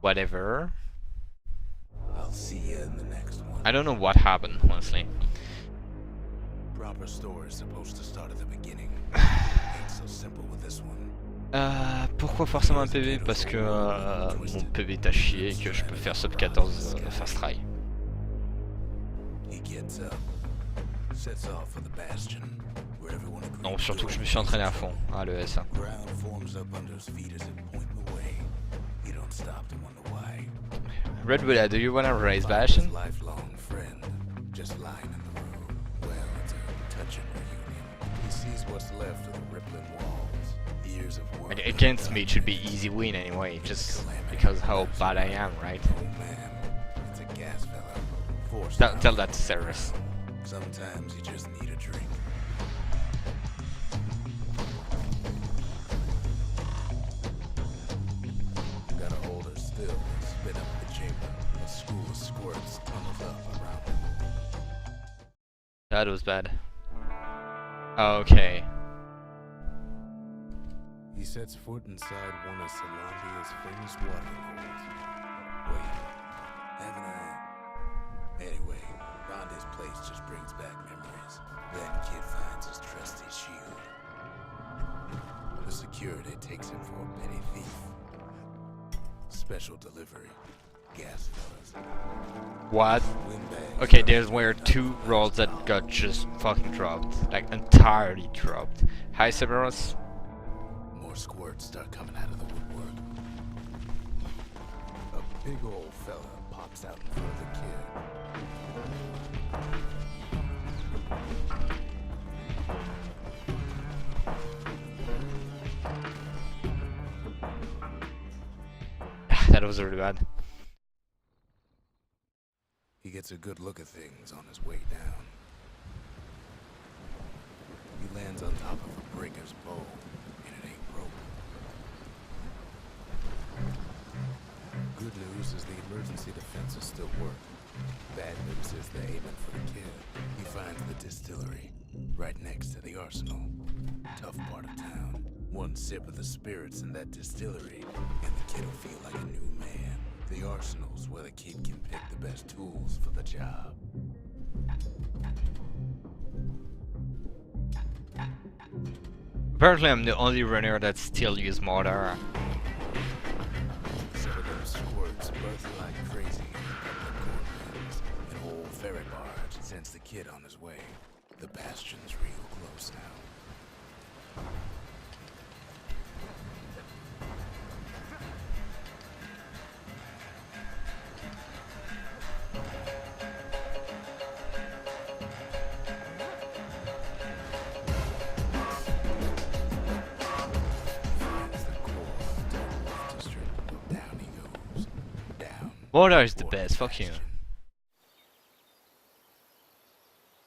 Whatever. I'll see you in the next one. I don't know what happened, honestly. Proper story is supposed to start at the beginning. Ain't so simple with this one. Pourquoi forcément un PV? Parce que mon PV est à chier et que je peux faire sub 14 fast try. Non, surtout que je me suis entraîné à fond à l'ES. Red Bull, do you wanna raise Bastion? Like, against me it should be easy win anyway, just because how bad I am, right? Tell that to Ceres. Sometimes you just need a drink. Gotta hold her still and spit up the chamber. A school of squirts tunnels up around her. That was bad. Okay. He sets foot inside one of Solandia's famous watering holes. Wait, haven't I? Anyway, Rhonda's place just brings back memories. Then kid finds his trusty shield. The security takes him for a petty thief. Special delivery. Gas fellas. What? Okay, there's where two rolls that got just fucking dropped. Like, entirely dropped. Hi, Severus. More squirts start coming out of the woodwork. A big old fella pops out in front of the kid. That was really bad. He gets a good look at things on his way down. He lands on top of a breaker's bow, and it ain't broke. Good news is the emergency defenses still work. Bad news is they're aiming for the kid. He finds the distillery, right next to the arsenal. Tough part of town. One sip of the spirits in that distillery, and the kid'll feel like a new man. The arsenal's where the kid can pick the best tools for the job. Apparently I'm the only runner that still use mortar. Some of them squirts birth like crazy in the courtrooms. An old ferry barge sends the kid on his way. The Bastion's real close now. Mortar is the best, fuck you.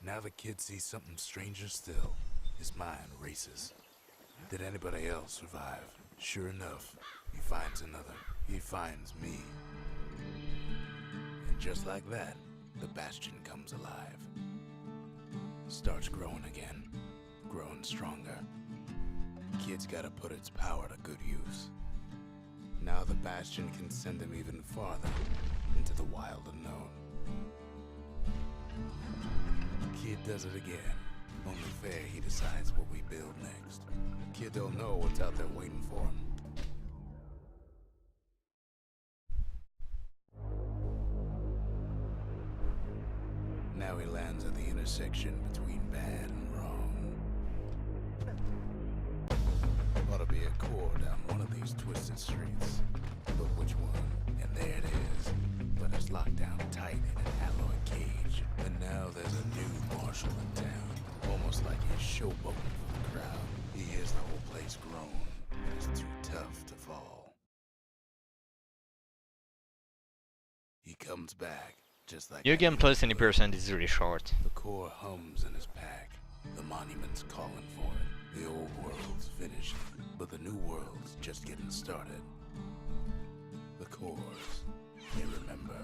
Now the kid sees something stranger still. His mind races. Did anybody else survive? Sure enough, he finds another. He finds me. And just like that, the Bastion comes alive. Starts growing again. Growing stronger. Kid's gotta put its power to good use. Now the Bastion can send him even farther into the wild unknown. Kid does it again. Only fair he decides what we build next. Kid don't know what's out there waiting for him. Now he lands at the intersection between bad and wrong. Ought to be a core down one of these twisted streets. But which one? And there it is. But it's locked down tight in an alloy cage. And now there's a new marshal in town. Almost like he's showboating for the crowd. He hears the whole place groan. And it's too tough to fall. He comes back, just like New Game plus 20% is really short. the core hums in his pack. The monument's calling for it. The old world's finished, but the new world's just getting started. The cores, they remember.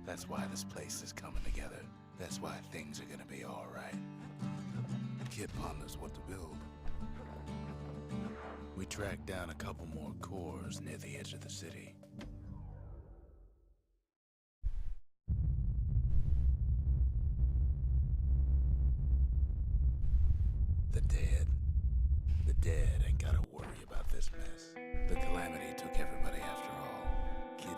That's why this place is coming together. That's why things are gonna be alright. Kid ponders what to build. We track down a couple more cores near the edge of the city.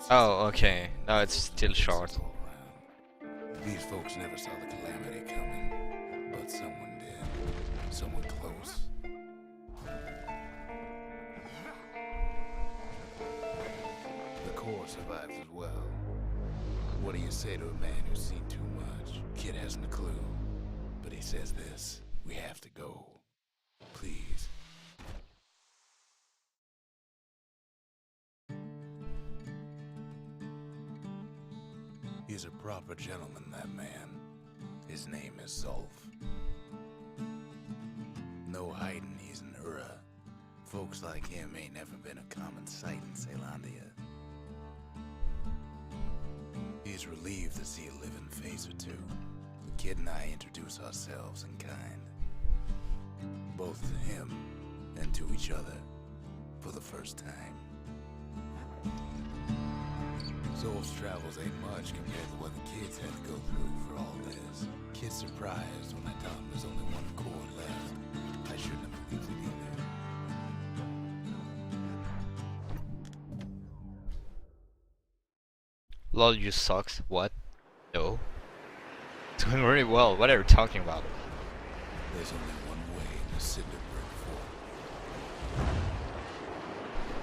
Oh, okay. No, it's still short. All around. These folks never saw the calamity coming, but someone did. Someone close. The core survives as well. What do you say to a man who's seen too much? Kid hasn't a clue, but he says this: we have to go. Please. He's a proper gentleman, that man. His name is Zolf. No hiding he's an Ura. Folks like him ain't never been a common sight in Caelondia. He's relieved to see a living face or two. The kid and I introduce ourselves in kind. Both to him and to each other for the first time. Zolf's travels ain't much compared to what the kids had to go through for all this. Kid's surprised when I tell him there's only one cord left. I shouldn't have believed it either. Lol, you sucks. What? No. It's going really well. What are you talking about? There's only one way to Cinderbrick Fort.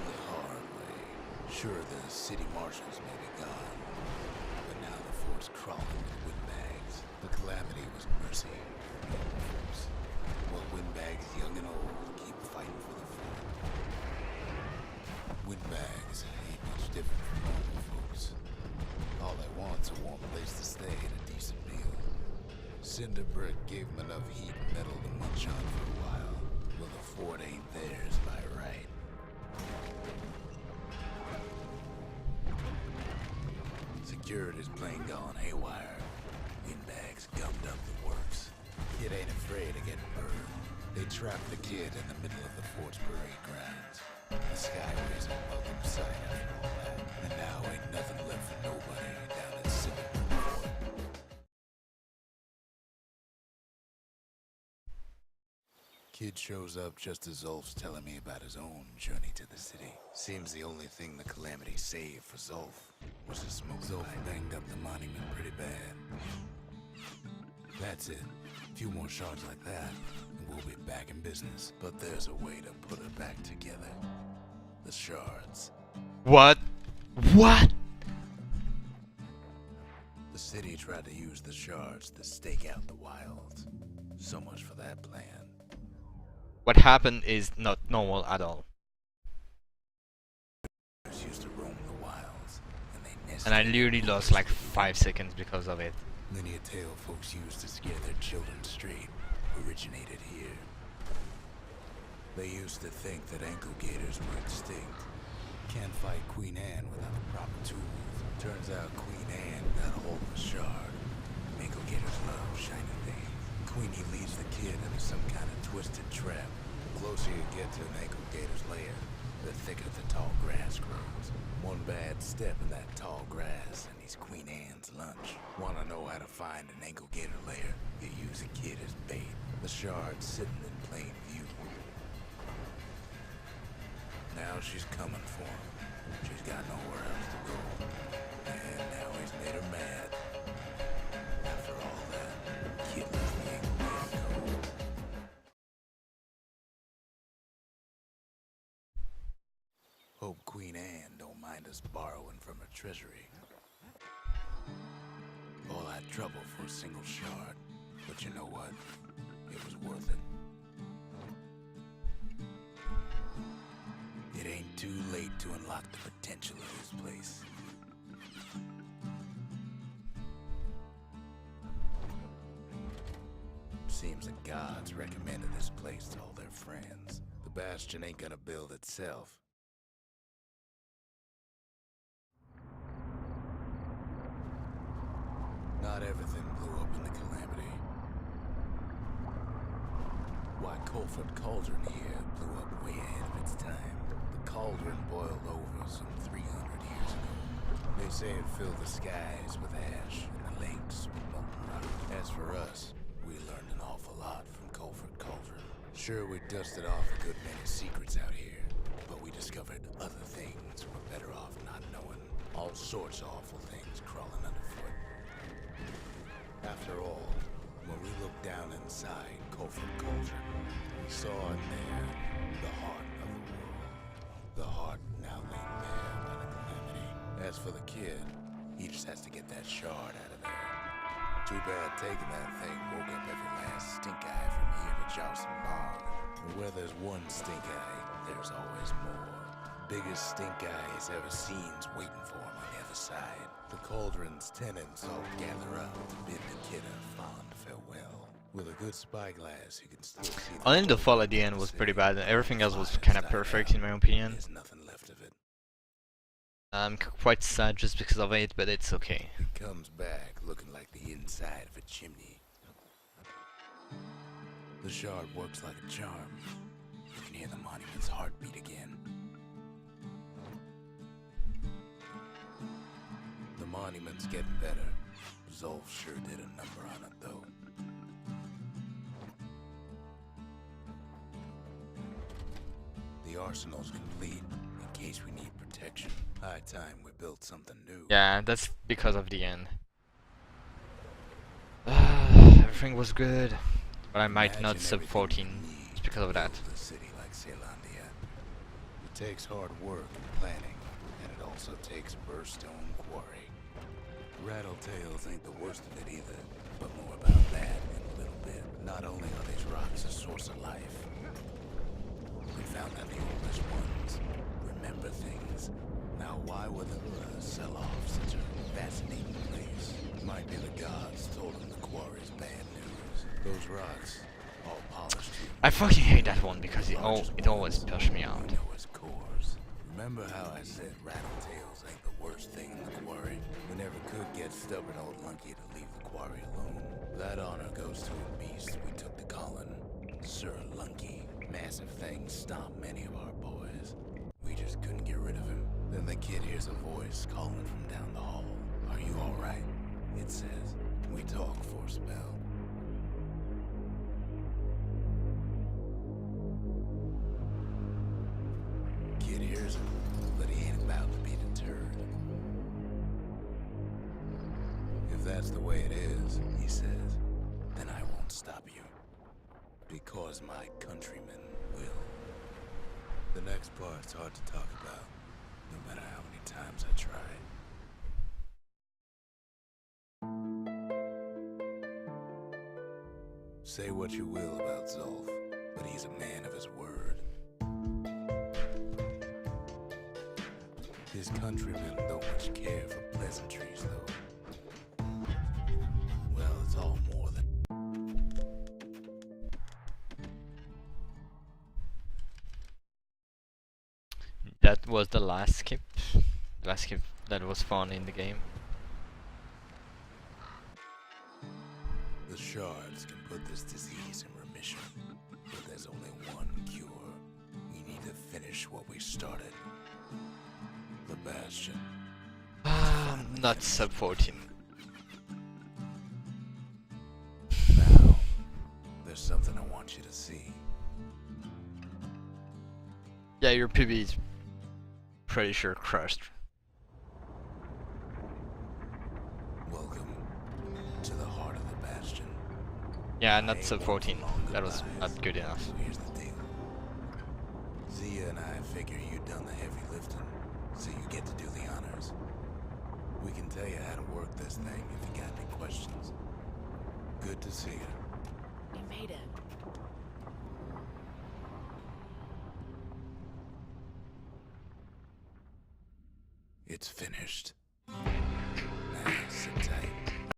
The hard way. Sure, the city marshals may be gone, but now the fort's crawling with windbags. The calamity was mercy. Well, windbags, young and old, keep fighting for the fort. Windbags ain't much different from normal folks. All they want's a warm place to stay and a decent meal. Cinderbrick gave them enough heat and metal to munch on for a while. Well, the fort ain't theirs by right. Security's plain gone haywire. Windbags gummed up the works. Kid ain't afraid of getting burned. They trapped the kid in the middle of the fort's parade grounds. The Skyway's a welcome sight after all that. And now ain't nothing left for nobody down at Cinderbrick Fort. Kid shows up just as Zolf's telling me about his own journey to the city. Seems the only thing the calamity saved for Zolf was a smoke. Zolf banged up the monument pretty bad. That's it. A few more shards like that, and we'll be back in business. But there's a way to put it back together. The shards. What? What? The city tried to use the shards to stake out the wilds. So much for that plan. What happened is not normal at all. Used to roam the wilds, and they nested. And I literally lost like 5 seconds because of it. Linear tale folks used to scare their children straight originated here. They used to think that ankle gators were extinct. Can't fight Queen Anne without the proper tools. Turns out Queen Anne got a hold of a shard. Ankle gators love shiny things. Queenie leads the kid into some kind of twisted trap. The closer you get to an ankle gator's lair, the thicker the tall grass grows. One bad step in that tall grass and he's Queen Anne's lunch. Wanna know how to find an ankle gator lair? You use a kid as bait. The shard's sitting in plain view. Now she's coming for him. She's got nowhere else to go. And now he's made her mad. After all that, kid lets the ankle gator go. Hope Queen Anne don't mind us borrowing from her treasury. All that trouble for a single shard. But you know what? It was worth it. It ain't too late to unlock the potential of this place. Seems the gods recommended this place to all their friends. The Bastion ain't gonna build itself. Not everything blew up in the calamity. Why, Colford Cauldron here blew up way ahead of its time. The cauldron boiled over some 300 years ago. They say it filled the skies with ash and the lakes with molten rock. As for us, we learned an awful lot from Colford Cauldron. Sure, we dusted off a good many secrets out here, but we discovered other things we're better off not knowing. All all sorts of awful things crawling underfoot. After all, when we looked down inside Kofod Cauldron, we saw in there the heart of the world. The heart now laid bare by the calamity. As for the kid, he just has to get that shard out of there. Too bad taking that thing woke up every last stink eye from here to Johnson Bog. And where there's one stink eye, there's always more. Biggest stink eye he's ever seen's waiting for him on the other side. The cauldron's tenants all gather up to bid the kid a fond farewell. With a good spyglass, you can still see. Only the fall at the end was pretty bad. Everything else was kind of perfect in my opinion. There's nothing left of it. I'm quite sad just because of it, but it's okay. He comes back looking like the inside of a chimney. The shard works like a charm. You can hear the monument's heartbeat again. The monument's getting better. Zolf sure did a number on it, though. The arsenal's complete, in case we need protection. High time we built something new. Yeah, that's because of the end. Everything was good, but I might not sub 14 just because of that. A city like Caelondia. It takes hard work and planning, and it also takes burstone quarry. Rattletails ain't the worst of it either, but more about that in a little bit. Not only are these rocks a source of life, we found that the oldest ones remember things. Now why would the sell off such a fascinating place? Might be the gods told them the quarry's bad news. Those rocks, all polished. I fucking hate that one because it always pushed me out. Cores. Remember how I said rattletails ain't the worst thing in the quarry? We never could get stubborn old Lunky to leave the quarry alone. That honor goes to a beast we took to Colin, Sir Lunky. Massive things stomped many of our boys. We just couldn't get rid of him. Then the kid hears a voice calling from down the hall. Are you alright? It says. We talk for a spell. Kid hears him, but he ain't about to be deterred. If that's the way it is, he says, then I won't stop you. Because my countrymen will. The next part's hard to talk about, no matter how many times I try. Say what you will about Zolf, but he's a man of his word. His countrymen don't much care for pleasantries, though. Well, it's all more than... That was the last skip. Last skip that was fun in the game. The shards can put this disease in remission, but there's only one cure. We need to finish what we started. The Bastion. Not sub 14. Now, there's something I want you to see. Yeah, your PB is pretty sure crushed. Welcome to the heart of the Bastion. Yeah, not sub 14. That was not good enough. Here's the deal. Zia and I figure you've done the heavy lifting, so you get to do the honors. We can tell you how to work this thing if you got any questions. Good to see you. We made it. It's finished.